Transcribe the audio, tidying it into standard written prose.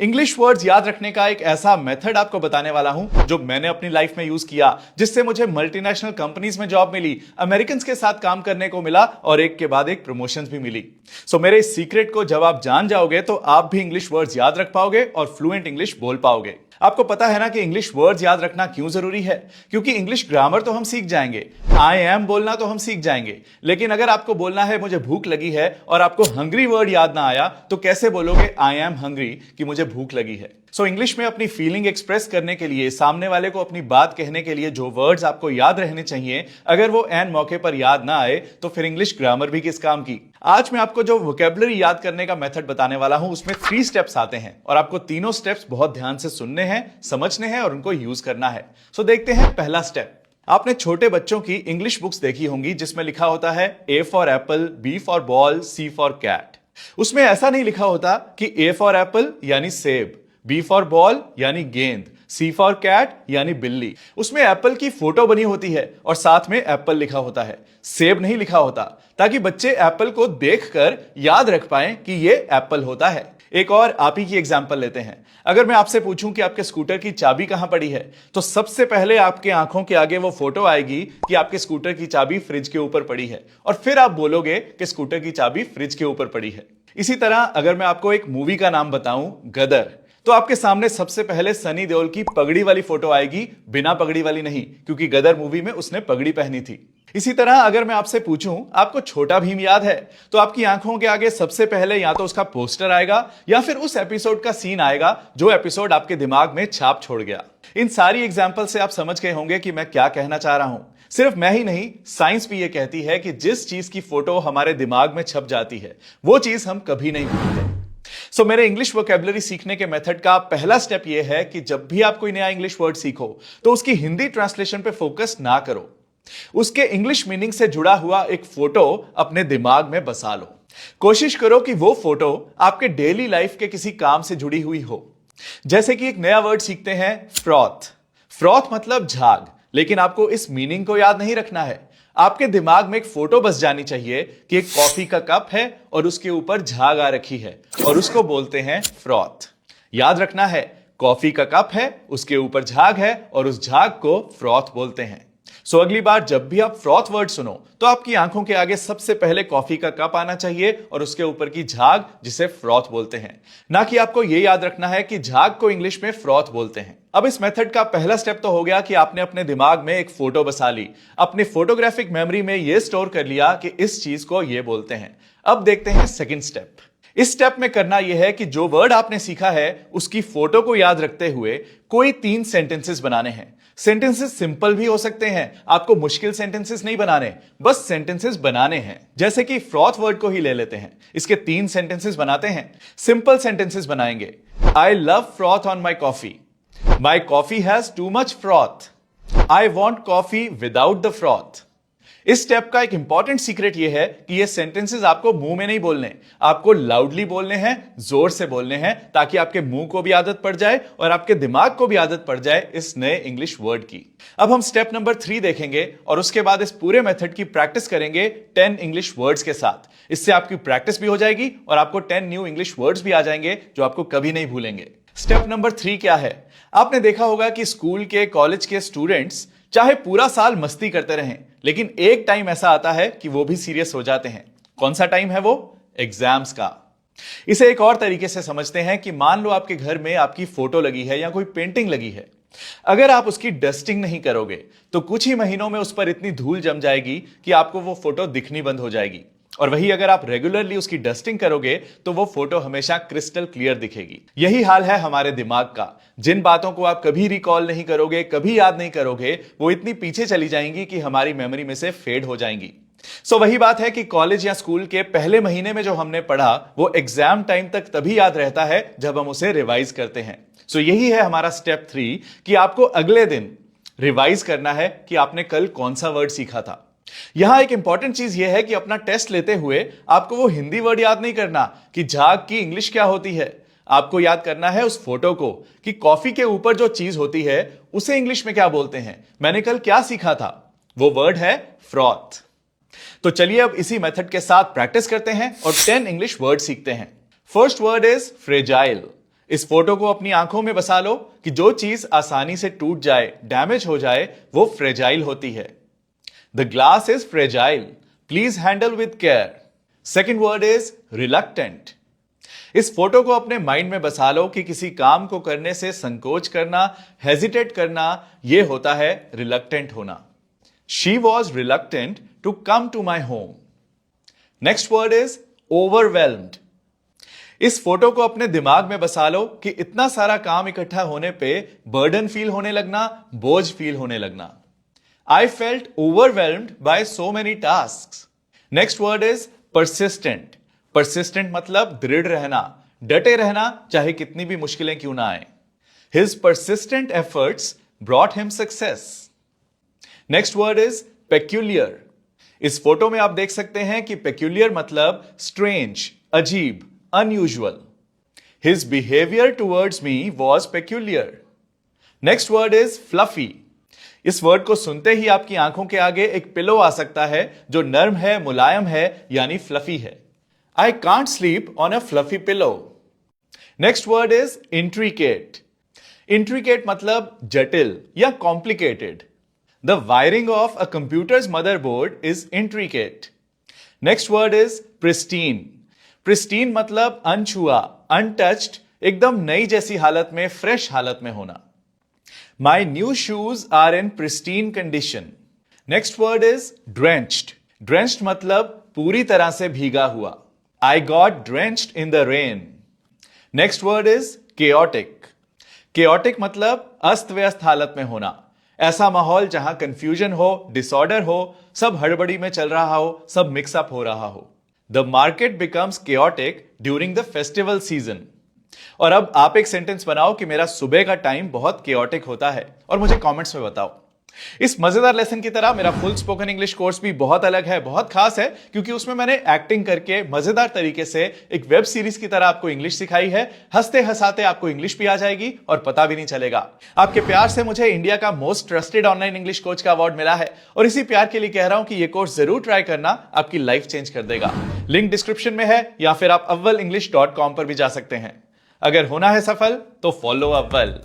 English words याद रखने का एक ऐसा मेथड आपको बताने वाला हूं जो मैंने अपनी लाइफ में यूज किया, जिससे मुझे मल्टीनेशनल कंपनीज में जॉब मिली, अमेरिकन के साथ काम करने को मिला और एक के बाद एक प्रमोशंस भी मिली। मेरे इस सीक्रेट को जब आप जान जाओगे तो आप भी इंग्लिश वर्ड्स याद रख पाओगे और फ्लुएंट इंग्लिश बोल पाओगे। आपको पता है ना कि इंग्लिश वर्ड्स याद रखना क्यों जरूरी है? क्योंकि इंग्लिश ग्रामर तो हम सीख जाएंगे, आई एम बोलना तो हम सीख जाएंगे, लेकिन अगर आपको बोलना है मुझे भूख लगी है और आपको हंग्री वर्ड याद ना आया तो कैसे बोलोगे आई एम हंग्री कि मुझे भूख लगी है? इंग्लिश में अपनी फीलिंग एक्सप्रेस करने के लिए, सामने वाले को अपनी बात कहने के लिए जो वर्ड्स आपको याद रहने चाहिए, अगर वो एन मौके पर याद ना आए तो फिर इंग्लिश ग्रामर भी किस काम की। आज मैं आपको जो वोकैबुलरी याद करने का मेथड बताने वाला हूं उसमें 3 स्टेप्स आते हैं और आपको तीनों स्टेप्स बहुत ध्यान से सुनने हैं, समझने हैं और उनको यूज करना है। देखते हैं पहला स्टेप। आपने छोटे बच्चों की इंग्लिश बुक्स देखी होंगी जिसमें लिखा होता है A for apple, B for ball, C for cat. उसमें ऐसा नहीं लिखा होता कि ए फॉर एप्पल यानी सेब, बी फॉर बॉल यानी गेंद, सी फॉर कैट यानी बिल्ली। उसमें एप्पल की फोटो बनी होती है और साथ में एप्पल लिखा होता है, सेब नहीं लिखा होता, ताकि बच्चे एप्पल को देखकर याद रख पाएं कि ये एप्पल होता है। एक और आप ही की एग्जांपल लेते हैं। अगर मैं आपसे पूछूं कि आपके स्कूटर की चाबी कहां पड़ी है, तो सबसे पहले आपके आंखों के आगे वो फोटो आएगी कि आपके स्कूटर की चाबी फ्रिज के ऊपर पड़ी है और फिर आप बोलोगे कि स्कूटर की चाबी फ्रिज के ऊपर पड़ी है। इसी तरह अगर मैं आपको एक मूवी का नाम बताऊं, गदर, तो आपके सामने सबसे पहले सनी देओल की पगड़ी वाली फोटो आएगी, बिना पगड़ी वाली नहीं, क्योंकि गदर मूवी में उसने पगड़ी पहनी थी। इसी तरह अगर मैं आपसे पूछूं आपको छोटा भीम याद है, तो आपकी आंखों के आगे सबसे पहले या तो उसका पोस्टर आएगा या फिर उस एपिसोड का सीन आएगा जो एपिसोड आपके दिमाग में छाप छोड़ गया। इन सारी एग्जाम्पल से आप समझ गए होंगे कि मैं क्या कहना चाह रहा हूं। सिर्फ मैं ही नहीं, साइंस भी ये कहती है कि जिस चीज की फोटो हमारे दिमाग में छप जाती है वो चीज हम कभी नहीं भूलते। मेरे इंग्लिश वोकैबुलरी सीखने के मेथड का पहला स्टेप यह है कि जब भी आप कोई नया इंग्लिश वर्ड सीखो तो उसकी हिंदी ट्रांसलेशन पे फोकस ना करो, उसके इंग्लिश मीनिंग से जुड़ा हुआ एक फोटो अपने दिमाग में बसा लो। कोशिश करो कि वो फोटो आपके डेली लाइफ के किसी काम से जुड़ी हुई हो। जैसे कि एक नया वर्ड सीखते हैं, फ्रॉथ। फ्रॉथ मतलब झाग, लेकिन आपको इस मीनिंग को याद नहीं रखना है। आपके दिमाग में एक फोटो बस जानी चाहिए कि एक कॉफी का कप है और उसके ऊपर झाग आ रखी है और उसको बोलते हैं फ्रॉथ। याद रखना है, कॉफी का कप है, उसके ऊपर झाग है और उस झाग को फ्रॉथ बोलते हैं। अगली बार जब भी आप फ्रॉथ वर्ड सुनो तो आपकी आंखों के आगे सबसे पहले कॉफी का कप आना चाहिए और उसके ऊपर की झाग, जिसे फ्रॉथ बोलते हैं। ना कि आपको यह याद रखना है कि झाग को इंग्लिश में फ्रॉथ बोलते हैं। अब इस मेथड का पहला स्टेप तो हो गया कि आपने अपने दिमाग में एक फोटो बसा ली, अपनी फोटोग्राफिक मेमोरी में यह स्टोर कर लिया कि इस चीज को यह बोलते हैं। अब देखते हैं सेकंड स्टेप। इस स्टेप में करना यह है कि जो वर्ड आपने सीखा है उसकी फोटो को याद रखते हुए कोई 3 सेंटेंसेस बनाने हैं। सेंटेंसेस सिंपल भी हो सकते हैं, आपको मुश्किल सेंटेंसेस नहीं बनाने, बस सेंटेंसेस बनाने हैं। जैसे कि फ्रॉथ वर्ड को ही ले लेते हैं, इसके 3 सेंटेंसेस बनाते हैं। सिंपल सेंटेंसेस बनाएंगे। I love froth on my coffee, my coffee has too much froth, I want coffee without the froth. इस स्टेप का एक इंपॉर्टेंट सीक्रेट यह है कि ये सेंटेंसेस आपको मुंह में नहीं बोलने, आपको लाउडली बोलने हैं, जोर से बोलने हैं, ताकि आपके मुंह को भी आदत पड़ जाए और आपके दिमाग को भी आदत पड़ जाए इस नए इंग्लिश वर्ड की। अब हम स्टेप नंबर 3 देखेंगे और उसके बाद इस पूरे मेथड की प्रैक्टिस करेंगे 10 इंग्लिश वर्ड्स के साथ। इससे आपकी प्रैक्टिस भी हो जाएगी और आपको 10 न्यू इंग्लिश वर्ड्स भी आ जाएंगे जो आपको कभी नहीं भूलेंगे। स्टेप नंबर 3 क्या है? आपने देखा होगा कि स्कूल के, कॉलेज के स्टूडेंट्स चाहे पूरा साल मस्ती करते रहें, लेकिन एक टाइम ऐसा आता है कि वो भी सीरियस हो जाते हैं। कौन सा टाइम है वो? एग्जाम्स का। इसे एक और तरीके से समझते हैं कि मान लो आपके घर में आपकी फोटो लगी है या कोई पेंटिंग लगी है। अगर आप उसकी डस्टिंग नहीं करोगे तो कुछ ही महीनों में उस पर इतनी धूल जम जाएगी कि आपको वो फोटो दिखनी बंद हो जाएगी। और वही अगर आप रेगुलरली उसकी डस्टिंग करोगे तो वो फोटो हमेशा क्रिस्टल क्लियर दिखेगी। यही हाल है हमारे दिमाग का। जिन बातों को आप कभी रिकॉल नहीं करोगे, कभी याद नहीं करोगे, वो इतनी पीछे चली जाएंगी कि हमारी मेमोरी में से फेड हो जाएंगी। वही बात है कि कॉलेज या स्कूल के पहले महीने में जो हमने पढ़ा वो एग्जाम टाइम तक तभी याद रहता है जब हम उसे रिवाइज करते हैं। यही है हमारा स्टेप 3 कि आपको अगले दिन रिवाइज करना है कि आपने कल कौन सा वर्ड सीखा था। यहां एक इंपॉर्टेंट चीज यह है कि अपना टेस्ट लेते हुए आपको वो हिंदी वर्ड याद नहीं करना कि झाग की इंग्लिश क्या होती है। आपको याद करना है उस फोटो को कि कॉफी के ऊपर जो चीज होती है उसे इंग्लिश में क्या बोलते हैं। मैंने कल क्या सीखा था? वो वर्ड है फ्रॉथ। तो चलिए अब इसी मेथड के साथ प्रैक्टिस करते हैं और 10 इंग्लिश वर्ड सीखते हैं। First word is fragile. इस फोटो को अपनी आंखों में बसा लो कि जो चीज आसानी से टूट जाए, डैमेज हो जाए, वो फ्रेजाइल होती है। The glass is fragile, please handle with care. Second word is reluctant. इस फोटो को अपने माइंड में बसा लो कि किसी काम को करने से संकोच करना, हेजिटेट करना, यह होता है रिलक्टेंट होना। She was reluctant to come to my home. Next word is overwhelmed. इस फोटो को अपने दिमाग में बसा लो कि इतना सारा काम इकट्ठा होने पे बर्डन फील होने लगना, बोझ फील होने लगना। I felt overwhelmed bye so many tasks. Next word is persistent. Persistent मतलब दृढ़ रहना, डटे रहना, चाहे कितनी भी मुश्किलें क्यों ना आए। His persistent efforts brought him success. Next word is peculiar. इस फोटो में आप देख सकते हैं कि पेक्यूलियर मतलब स्ट्रेंज, अजीब, unusual. His behavior towards me was peculiar. Next word is fluffy. इस वर्ड को सुनते ही आपकी आंखों के आगे एक पिलो आ सकता है जो नर्म है, मुलायम है, यानी फ्लफी है। I can't sleep on a fluffy pillow. Next word is intricate. Intricate मतलब जटिल या complicated. The wiring of a computer's motherboard is intricate. Next word is pristine. Pristine मतलब अनछुआ, अनटच्ड, एकदम नई जैसी हालत में, फ्रेश हालत में होना। My new shoes are in pristine condition. Next word is drenched. Drenched मतलब पूरी तरह से भीगा हुआ। I got drenched in the rain. Next word is chaotic. Chaotic मतलब अस्त व्यस्त हालत में होना, ऐसा माहौल जहां कंफ्यूजन हो, डिसऑर्डर हो, सब हड़बड़ी में चल रहा हो, सब मिक्सअप हो रहा हो। The market becomes chaotic during the festival season. और अब आप एक सेंटेंस बनाओ कि मेरा सुबह का टाइम बहुत chaotic होता है और मुझे कमेंट्स में बताओ। इस मजेदार लेसन की तरह मेरा फुल स्पोकन इंग्लिश कोर्स भी बहुत अलग है, बहुत खास है, क्योंकि उसमें मैंने एक्टिंग करके मजेदार तरीके से एक वेब सीरीज की तरह आपको इंग्लिश सिखाई है। हंसते हंसाते आपको इंग्लिश भी आ जाएगी और पता भी नहीं चलेगा। आपके प्यार से मुझे इंडिया का most trusted online English coach का अवार्ड मिला है और इसी प्यार के लिए कह रहा हूं कि यह कोर्स जरूर ट्राई करना, आपकी लाइफ चेंज कर देगा। लिंक डिस्क्रिप्शन में है या फिर आप avvalenglish.com पर भी जा सकते हैं। अगर होना है सफल तो फॉलो अव्वल।